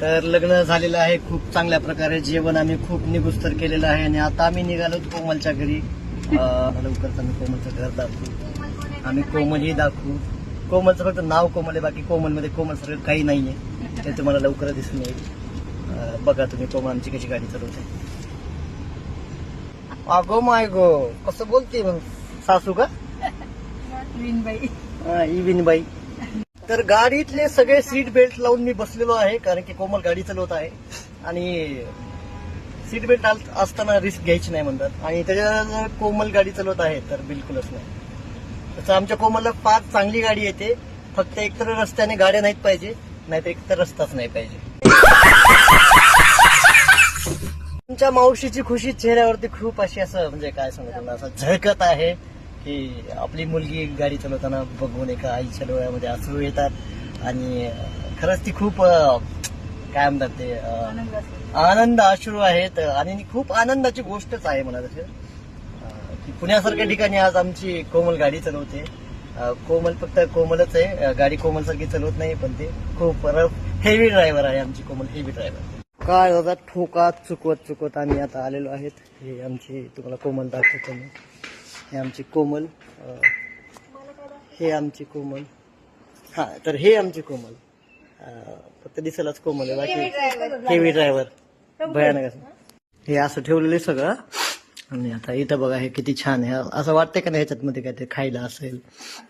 तर लग्न झालेलं आहे, खूप चांगल्या प्रकारे जेवण आम्ही खूप निगुस्तर केलेलं आहे आणि आता आम्ही निघालो कोमलच्या घरी. लवकरच आम्ही कोमलचं घर दाखवू, आम्ही कोमलही दाखवू. कोमलचं फक्त नाव कोमल आहे, बाकी कोमलमध्ये कोमल सारखं काही नाहीये, ते तुम्हाला लवकरच दिसून येईल. बघा तुम्ही कोमल आमची कशी गाडी चालवते. अगो माय गो, कसं बोलते मग सासू का? इविनबाई. तर गाडीतले सगळे सीट बेल्ट लावून मी बसलेलो आहे, कारण की कोमल गाडी चालवत आहे आणि सीट बेल्ट असताना रिस्क घ्यायची नाही म्हणतात. आणि त्याच्या कोमल गाडी चालवत आहे तर बिलकुलच नाही. तसं आमच्या कोमलला फार चांगली गाडी येते, फक्त एकतर रस्त्याने गाड्या नाहीत पाहिजे, नाहीतर एकतर रस्ताच नाही पाहिजे. तुमच्या मावशीची खुशी चेहऱ्यावरती खूप अशी असं म्हणजे काय सांगतो असं झळकत आहे की आपली मुलगी गाडी चालवताना बघून एका आईच्या डोळ्यामध्ये अश्रू येतात आणि खरंच ती खूप काय म्हणतात ते आनंद अश्रू आहेत. आणि खूप आनंदाची गोष्टच आहे मला तसं की पुण्यासारख्या ठिकाणी आज आमची कोमल गाडी चालवते. कोमल फक्त कोमलच आहे, गाडी कोमल सारखी चालवत नाही, पण ते खूप हेवी ड्रायव्हर आहे आमची कोमल, हेवी ड्रायव्हर. काय होता ठोकात चुकवत आम्ही आता आलेलो आहेत. हे आमची तुम्हाला कोमल दाखवतो मी. हे आमची कोमल, हे आमची कोमल. हा तर हे आमची कोमल, फक्त दिसायलाच कोमल आहे, बाकी हेवी ड्रायव्हर भयानक असं. हे असं ठेवलेलं आहे सगळं. आणि आता इथं बघा हे किती छान आहे. असं वाटतंय का नाही ह्याच्यात मध्ये काय ते खायला असेल.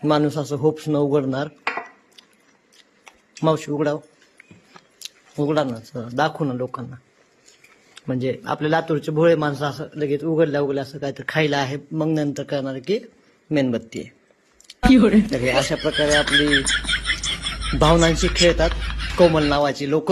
माणूस असं होप्स न उघडणार. मावशी उघडा ना, दाखवू ना लोकांना. म्हणजे आपल्या लातूरचे भोळे माणसं असं लगेच उघडल्या असं काय तर खायला आहे, मग नंतर करणार की मेणबत्ती आहे. तर हे अशा प्रकारे आपली भावनांशी खेळतात कोमल नावाची लोक.